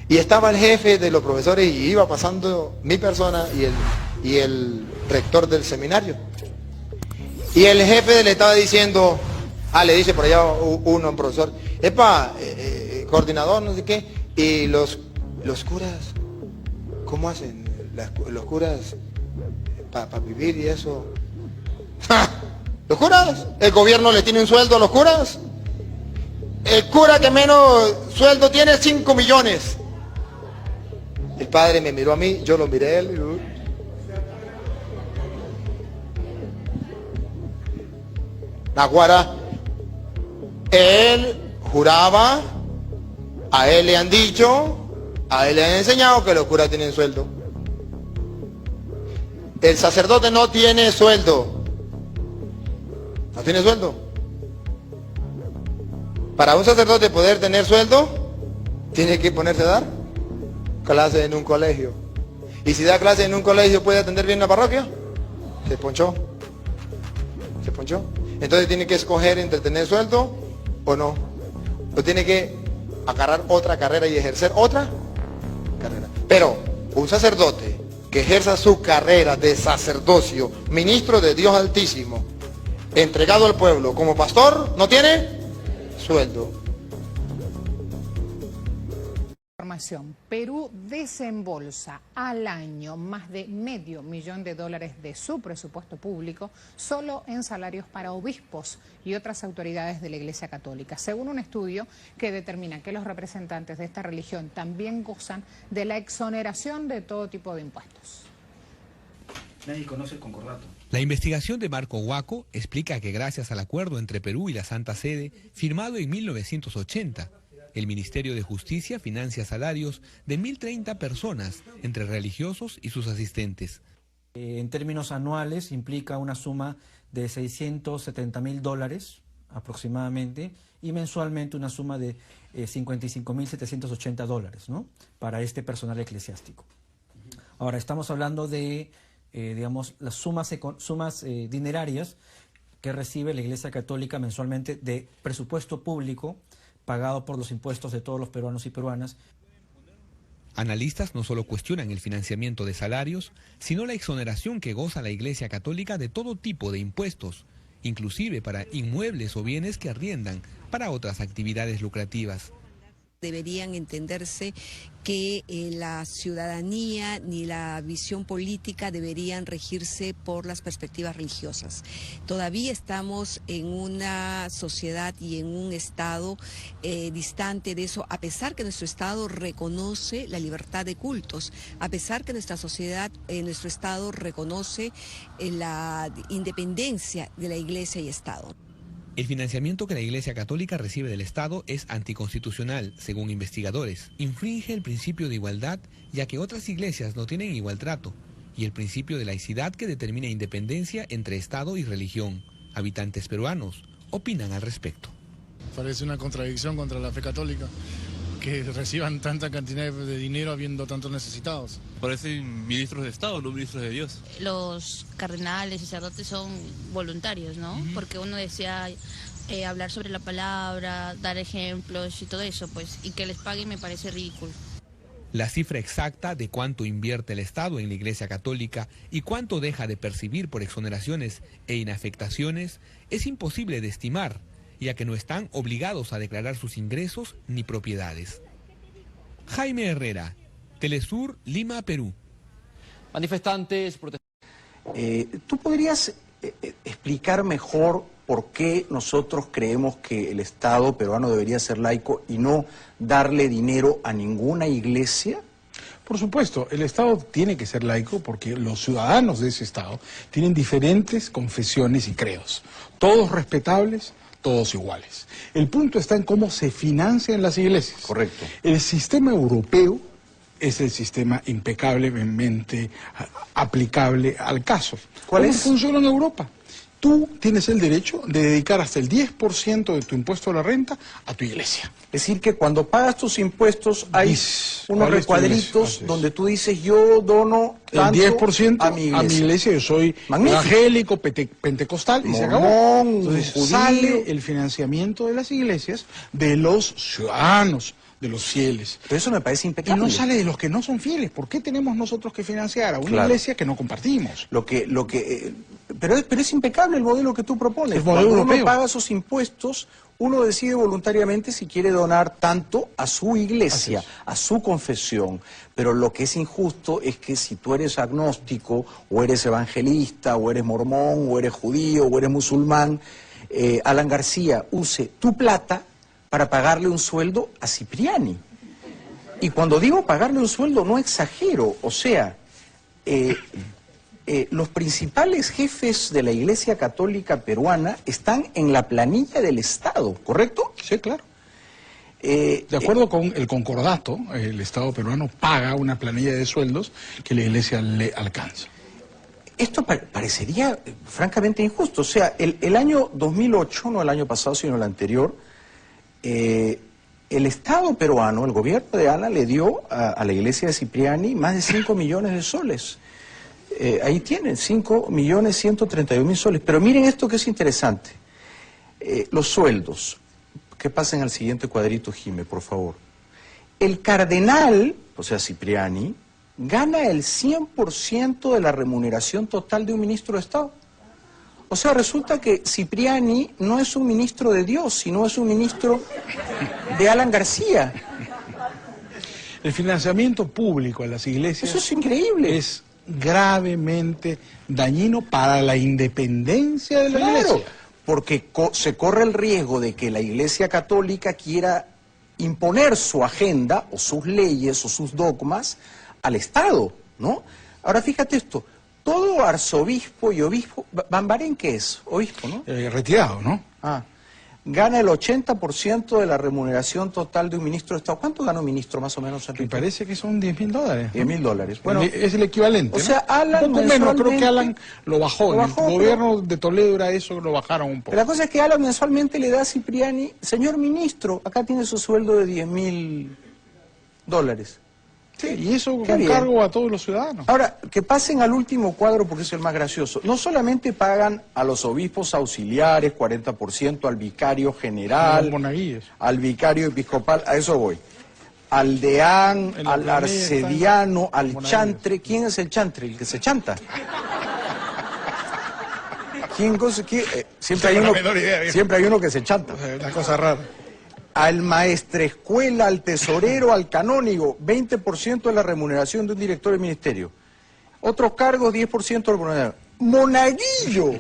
Y estaba el jefe de los profesores y iba pasando mi persona y el rector del seminario. Y el jefe le estaba diciendo, le dice por allá uno, un profesor, epa, coordinador, no sé qué, y los curas, ¿cómo hacen? Los curas para vivir y eso. ¡Ja! ¿Los curas? ¿El gobierno le tiene un sueldo a los curas? El cura que menos sueldo tiene 5 millones. El padre me miró a mí, yo lo miré a él. Naguará, él juraba, a él le han dicho, a él le han enseñado que los curas tienen sueldo. El sacerdote no tiene sueldo. No tiene sueldo. Para un sacerdote poder tener sueldo, tiene que ponerse a dar clase en un colegio. Y si da clase en un colegio, ¿puede atender bien la parroquia? Se ponchó. Se ponchó. Entonces tiene que escoger entre tener sueldo o no. O tiene que agarrar otra carrera y ejercer otra carrera. Pero un sacerdote que ejerza su carrera de sacerdocio, ministro de Dios Altísimo, entregado al pueblo como pastor, no tiene sueldo. Perú desembolsa al año más de $500 000 de su presupuesto público solo en salarios para obispos y otras autoridades de la Iglesia Católica, según un estudio que determina que los representantes de esta religión también gozan de la exoneración de todo tipo de impuestos. Nadie conoce el concordato. La investigación de Marco Huaco explica que gracias al acuerdo entre Perú y la Santa Sede, firmado en 1980, el Ministerio de Justicia financia salarios de 1.030 personas, entre religiosos y sus asistentes. En términos anuales implica una suma de $670.000 aproximadamente, y mensualmente una suma de $55.780, ¿no?, para este personal eclesiástico. Ahora, estamos hablando de, digamos, las sumas dinerarias que recibe la Iglesia Católica mensualmente de presupuesto público pagado por los impuestos de todos los peruanos y peruanas. Analistas no solo cuestionan el financiamiento de salarios, sino la exoneración que goza la Iglesia Católica de todo tipo de impuestos, inclusive para inmuebles o bienes que arriendan para otras actividades lucrativas. Deberían entenderse que la ciudadanía ni la visión política deberían regirse por las perspectivas religiosas. Todavía estamos en una sociedad y en un Estado distante de eso, a pesar que nuestro Estado reconoce la libertad de cultos, a pesar que nuestra sociedad, nuestro Estado reconoce la independencia de la Iglesia y Estado. El financiamiento que la Iglesia Católica recibe del Estado es anticonstitucional, según investigadores. Infringe el principio de igualdad, ya que otras iglesias no tienen igual trato, y el principio de laicidad que determina independencia entre Estado y religión. Habitantes peruanos opinan al respecto. Parece una contradicción contra la fe católica, que reciban tanta cantidad de dinero habiendo tantos necesitados. Parecen ministros de Estado, no ministros de Dios. Los cardenales y sacerdotes son voluntarios, ¿no? Porque uno desea hablar sobre la palabra, dar ejemplos y todo eso, pues, y que les paguen me parece ridículo. La cifra exacta de cuánto invierte el Estado en la Iglesia Católica y cuánto deja de percibir por exoneraciones e inafectaciones es imposible de estimar, ya que no están obligados a declarar sus ingresos ni propiedades. Jaime Herrera, Telesur, Lima, Perú. Manifestantes, ¿Tú podrías explicar mejor por qué nosotros creemos que el Estado peruano debería ser laico y no darle dinero a ninguna iglesia? Por supuesto, el Estado tiene que ser laico porque los ciudadanos de ese Estado tienen diferentes confesiones y credos, todos respetables, todos iguales. El punto está en cómo se financian las iglesias. Correcto. El sistema europeo es el sistema impecablemente aplicable al caso. ¿Cuál es? ¿Cómo funciona en Europa? Tú tienes el derecho de dedicar hasta el 10% de tu impuesto a la renta a tu iglesia. Es decir, que cuando pagas tus impuestos hay unos recuadritos donde tú dices, yo dono tanto el 10% a mi iglesia. Yo soy evangélico, pentecostal, y se acabó. Entonces judío. sale el financiamiento de las iglesias de los ciudadanos de los fieles. Pero eso me parece Y impecable. no sale de los que no son fieles. ¿Por qué tenemos nosotros que financiar a una Claro. iglesia que no compartimos? Pero es impecable el modelo que tú propones. El modelo Cuando europeo. uno paga esos impuestos, uno decide voluntariamente si quiere donar tanto a su iglesia, a su confesión. Pero lo que es injusto es que si tú eres agnóstico, o eres evangelista, o eres mormón, o eres judío, o eres musulmán, Alan García use tu plata para pagarle un sueldo a Cipriani. Y cuando digo pagarle un sueldo, no exagero. O sea, los principales jefes de la Iglesia Católica peruana están en la planilla del Estado, ¿correcto? Sí, claro. De acuerdo con el concordato, el Estado peruano paga una planilla de sueldos que la iglesia le alcanza. Esto parecería francamente injusto. O sea, el año 2008, no el año pasado, sino el anterior, el Estado peruano, el gobierno de Alan, le dio a la iglesia de Cipriani más de 5 millones de soles. Ahí tienen, 5.132.000 soles. Pero miren esto que es interesante. Los sueldos. Que pasen al siguiente cuadrito, Jime, por favor. El cardenal, o sea, Cipriani, gana el 100% de la remuneración total de un ministro de Estado. O sea, resulta que Cipriani no es un ministro de Dios, sino es un ministro de Alan García. El financiamiento público a las iglesias... Eso es increíble. Es gravemente dañino para la independencia de la iglesia. Porque se corre el riesgo de que la Iglesia Católica quiera imponer su agenda o sus leyes o sus dogmas al Estado, ¿no? Ahora fíjate esto, todo arzobispo y obispo, Bambarén, ¿qué es? Obispo, ¿no? Retirado, ¿no? Gana el 80% de la remuneración total de un ministro de Estado. ¿Cuánto gana un ministro más o menos, Enrique? Me parece que son $10.000. $10.000. Bueno, es el equivalente. O sea, Alan un poco menos, creo que mensualmente- Alan lo bajó. Lo En bajó, el gobierno de Toledo era eso, lo bajaron un poco. Pero la cosa es que Alan mensualmente le da a Cipriani, señor ministro, acá tiene su sueldo de $10.000. Sí, y eso Qué con bien. cargo a todos los ciudadanos. Ahora, que pasen al último cuadro porque es el más gracioso. No solamente pagan a los obispos auxiliares 40%, al vicario Los general, monaguillos. al vicario episcopal, a eso voy. Al deán, En la al planilla arcediano, están al monaguillos. chantre. ¿Quién es el chantre? El que se chanta. Siempre hay Tengo uno, la menor idea, viejo. siempre hay uno que se chanta. Una cosa rara. Al maestrescuela, al tesorero, al canónigo, 20% de la remuneración de un director del ministerio. Otros cargos, 10% de la remuneración. ¡Monaguillo!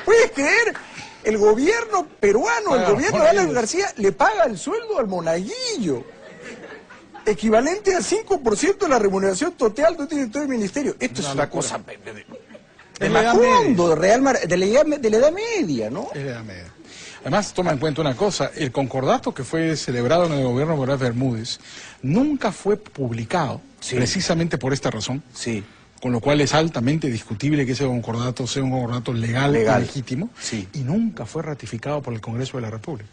¿Puedes creer? El gobierno peruano, el Paga gobierno de Alan monaguillos. García, le paga el sueldo al monaguillo. Equivalente al 5% de la remuneración total de un director del ministerio. Esto es una cosa de Es la edad Macondo, de la edad media, ¿no? Es la edad media. Además, toma en cuenta una cosa, el concordato que fue celebrado en el gobierno de Morales Bermúdez nunca fue publicado, precisamente por esta razón, con lo cual es altamente discutible que ese concordato sea un concordato legal. Y legítimo, y nunca fue ratificado por el Congreso de la República.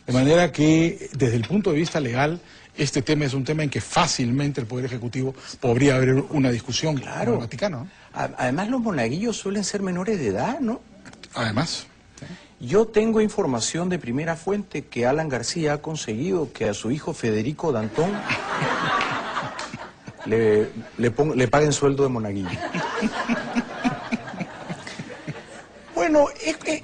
De manera que, desde el punto de vista legal, este tema es un tema en que fácilmente el Poder Ejecutivo podría abrir una discusión con el Vaticano, ¿no? Además, los monaguillos suelen ser menores de edad, ¿no? Además. Yo tengo información de primera fuente que Alan García ha conseguido que a su hijo Federico Dantón le paguen sueldo de monaguillo. Bueno,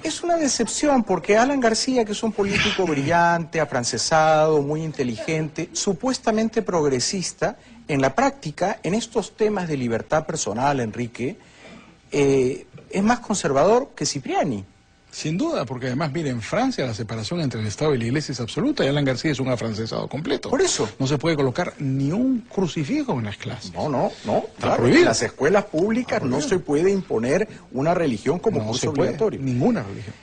es una decepción porque Alan García, que es un político brillante, afrancesado, muy inteligente, supuestamente progresista, en la práctica, en estos temas de libertad personal, Enrique, es más conservador que Cipriani. Sin duda, porque además, mire, en Francia la separación entre el Estado y la Iglesia es absoluta y Alan García es un afrancesado completo. Por eso. No se puede colocar ni un crucifijo en las clases. No. Está Claro, prohibido. en las escuelas públicas no se puede imponer una religión como No curso se puede, obligatorio. ninguna religión.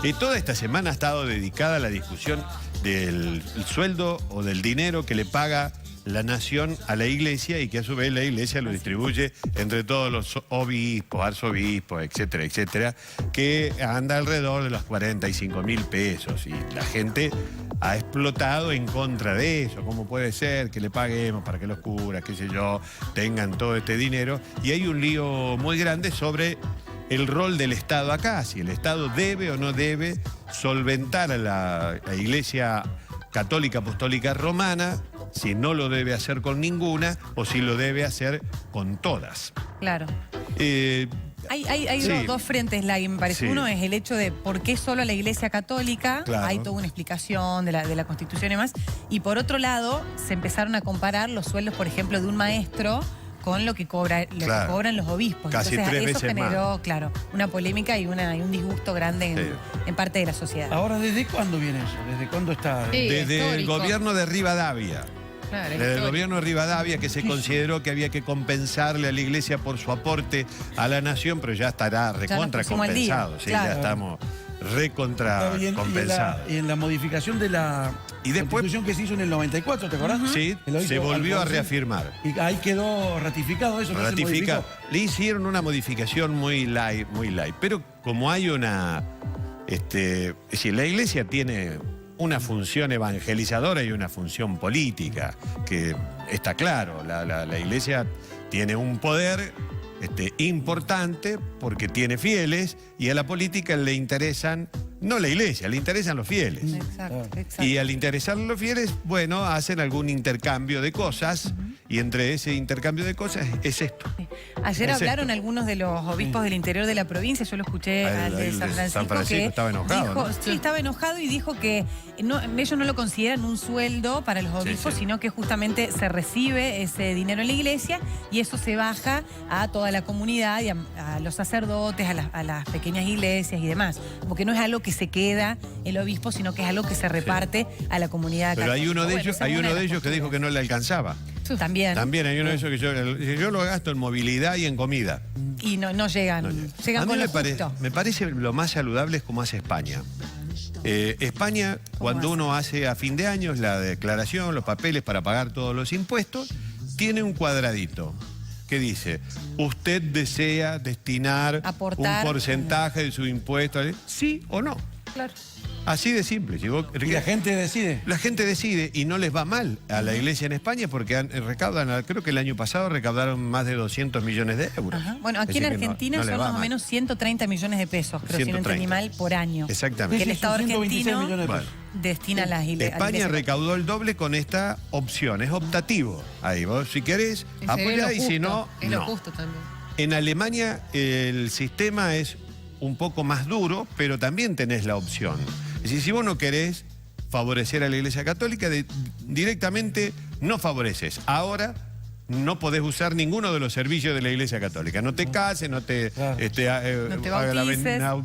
Y toda esta semana ha estado dedicada a la discusión del sueldo o del dinero que le paga la nación a la iglesia y que a su vez la iglesia lo distribuye entre todos los obispos, arzobispos, etcétera, etcétera, que anda alrededor de los 45.000 pesos y la gente ha explotado en contra de eso. ¿Cómo puede ser que le paguemos para que los curas, qué sé yo, tengan todo este dinero? Y hay un lío muy grande sobre el rol del Estado acá, si el Estado debe o no debe solventar a la iglesia católica apostólica romana, si no lo debe hacer con ninguna o si lo debe hacer con todas. Claro. Hay sí. dos frentes, Lagui, me parece. Sí. Uno es el hecho de por qué solo la Iglesia Católica. Claro. Hay toda una explicación de la Constitución y demás. Y por otro lado, se empezaron a comparar los sueldos, por ejemplo, de un maestro con lo que cobran los obispos. Casi Entonces, 3 eso veces generó, más. claro, una polémica y un disgusto grande en parte de la sociedad. Ahora, ¿desde cuándo viene eso? ¿Desde cuándo está? Desde el gobierno de Rivadavia. Claro, Desde el gobierno de Rivadavia, que se consideró que había que compensarle a la Iglesia por su aporte a la nación, pero ya estará recontra compensado. Sí, claro. ya estamos recontra compensados. Y en la modificación de la Constitución que se hizo en el 94, ¿te acordás? Sí, se volvió a reafirmar. Y ahí quedó ratificado eso. Ratifica. Le hicieron una modificación muy light. Pero como hay una... es decir, la Iglesia tiene una función evangelizadora y una función política, que está claro. La Iglesia tiene un poder importante porque tiene fieles, y a la política le interesan, no la Iglesia, le interesan los fieles. Exacto. Y al interesar los fieles, bueno, hacen algún intercambio de cosas, y entre ese intercambio de cosas es esto. Ayer Es hablaron esto. algunos de los obispos del interior de la provincia, yo lo escuché al de San Francisco, que estaba enojado, dijo, ¿no? sí, estaba enojado y dijo que ellos no lo consideran un sueldo para los obispos, sino que justamente se recibe ese dinero en la iglesia y eso se baja a toda la comunidad y a los sacerdotes, a las pequeñas iglesias y demás. Porque no es algo que se queda el obispo, sino que es algo que se reparte a la comunidad Pero católica. hay uno de ellos que dijo que no le alcanzaba. También. También hay uno de ellos que yo lo gasto en movilidad y en comida. Y no llegan. Llegan A mí con lo justo. me parece lo más saludable es como hace España. España, cuando uno hace a fin de año la declaración, los papeles para pagar todos los impuestos, tiene un cuadradito que dice: usted desea destinar Aportar. un porcentaje de su impuesto, ¿sí o no? Claro. Así de simple. ¿Y la gente decide? La gente decide, y no les va mal a la iglesia en España porque recaudan, creo que el año pasado recaudaron más de 200 millones de euros. Ajá. Bueno, aquí Así en que Argentina no les son va más o mal. menos 130 millones de pesos, creo, si no entendí 130. mal, por año. Exactamente. Que el Estado 126 argentino millones de pesos. destina a las iglesias. España recaudó el doble con esta opción, es optativo. Ahí vos, si querés, apoyá, y si no, Es lo no. justo también. En Alemania el sistema es un poco más duro, pero también tenés la opción. Es decir, si vos no querés favorecer a la Iglesia Católica, directamente no favoreces. Ahora no podés usar ninguno de los servicios de la Iglesia Católica. No te cases, no te,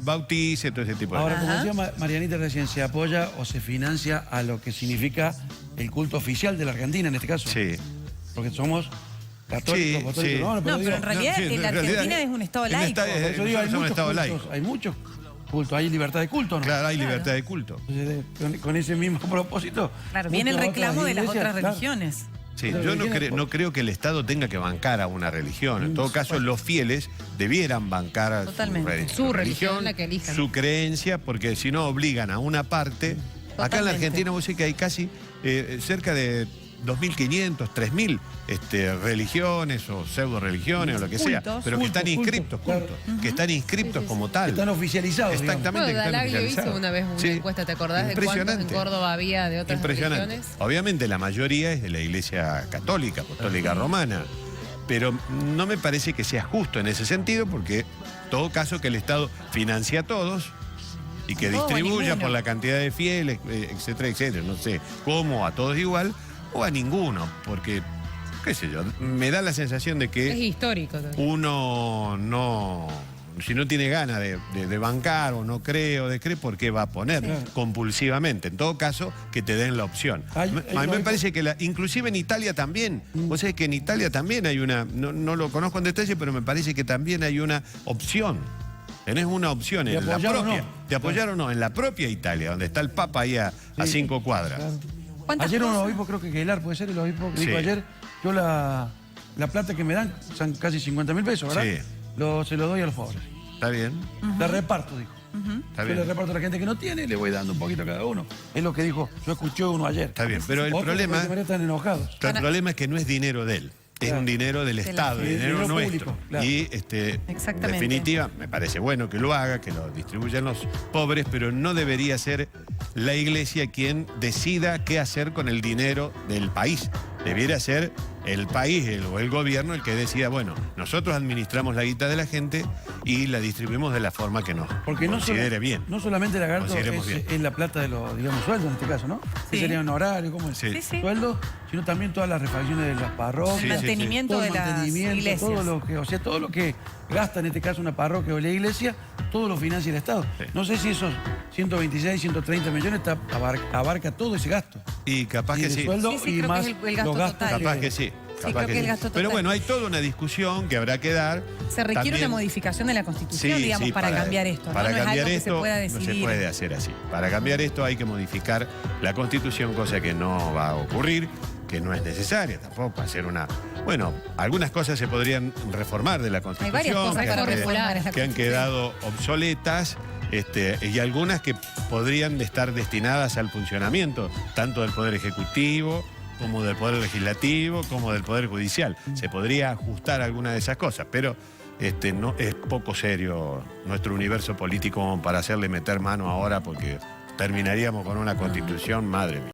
bautices, todo ese tipo de Ahora, cosas. como decía Marianita recién, ¿se apoya o se financia a lo que significa el culto oficial de la Argentina en este caso? Sí. Porque somos católicos, católicos. No, pero en realidad la Argentina es un Estado laico. Por eso digo, hay somos muchos Estado cultos, laico. hay muchos cultos, hay libertad de culto, ¿no? Claro, hay libertad de culto. Entonces, con ese mismo propósito. Claro, viene el muchas reclamo de las iglesias, otras claro. religiones. Sí, yo no creo que el Estado tenga que bancar a una religión. En todo caso, los fieles debieran bancar a Totalmente. Su religión, la que elijan. su creencia, porque si no obligan a una parte. Acá en la Totalmente. Argentina vos sé que hay casi cerca de 2.500, 3.000 religiones o pseudo religiones o lo que sea, Cultos. pero que están inscriptos, que están inscritos como tal. Están oficializados. Exactamente. Bueno, que están Dalaglio hizo oficializados. una vez una Sí. encuesta, ¿te acordás de cuántos en Impresionante. Córdoba había de otras Impresionante. religiones? Obviamente la mayoría es de la Iglesia Católica, Apostólica Romana, pero no me parece que sea justo en ese sentido, porque en todo caso que el Estado financie a todos y que Todo o distribuya ninguno. por la cantidad de fieles, etcétera, etcétera, no sé cómo, a todos igual o a ninguno, porque, qué sé yo, me da la sensación de Es que histórico también. uno no... Si no tiene ganas de bancar o no cree o de creer, ¿por qué va a poner compulsivamente? En todo caso, que te den la opción. A mí me parece que inclusive en Italia también, vos sabés que en Italia también hay una, no lo conozco en detalle, pero me parece que también hay una opción. Tenés una opción en la apoyar o propia, no. de apoyar o no, en la propia Italia, donde está el Papa ahí a 5 cuadras. Ayer un obispo, creo que Gelar puede ser el obispo que dijo ayer, yo la plata que me dan son casi 50.000 pesos, ¿verdad? Sí. Se lo doy a los pobres. ¿Está bien? La reparto, dijo. Está Yo bien. le reparto a la gente que no tiene y le voy dando un poquito a cada uno. Es lo que dijo, yo escuché uno ayer. Está bien, pero el Otros problema... están enojados. El problema es que no es dinero de él. es un dinero del Estado, dinero nuestro. Público, claro. Y en Exactamente. definitiva, me parece bueno que lo haga, que lo distribuyan los pobres, pero no debería ser la iglesia quien decida qué hacer con el dinero del país. Debiera ser el país o el gobierno el que decida, bueno, nosotros administramos la guita de la gente y la distribuimos de la forma que nos considere bien. No solamente la gasto Consideremos bien. es la plata de los, digamos, sueldos en este caso, ¿no? Que sería un horario, ¿cómo es? Sí. Sueldo, sino también todas las refacciones de las parroquias. El mantenimiento todo de el las mantenimiento, iglesias. todo lo que gasta en este caso una parroquia o la iglesia, todo lo financia el Estado. Sí. No sé si esos 126, 130 millones abarca todo ese gasto. Y capaz Y que el sí. sueldo Sí, y creo más que es el gasto los gastos. total. Capaz que sí. Sí, creo que el gasto Pero total. bueno, hay toda una discusión que habrá que dar. Se requiere También- una modificación de la Constitución, Sí, digamos, sí, para cambiar esto. Para ¿no? No cambiar es algo esto que se pueda no decidir. se puede hacer así. Para cambiar esto hay que modificar la Constitución, cosa que no va a ocurrir, que no es necesaria tampoco hacer una... Bueno, algunas cosas se podrían reformar de la Hay Constitución, varias cosas que para han quedado- reformar en la que han Constitución. quedado obsoletas. Y algunas que podrían estar destinadas al funcionamiento tanto del Poder Ejecutivo como del Poder Legislativo, como del Poder Judicial. Se podría ajustar alguna de esas cosas, pero no es poco serio nuestro universo político como para hacerle meter mano ahora, porque terminaríamos con una constitución, madre mía.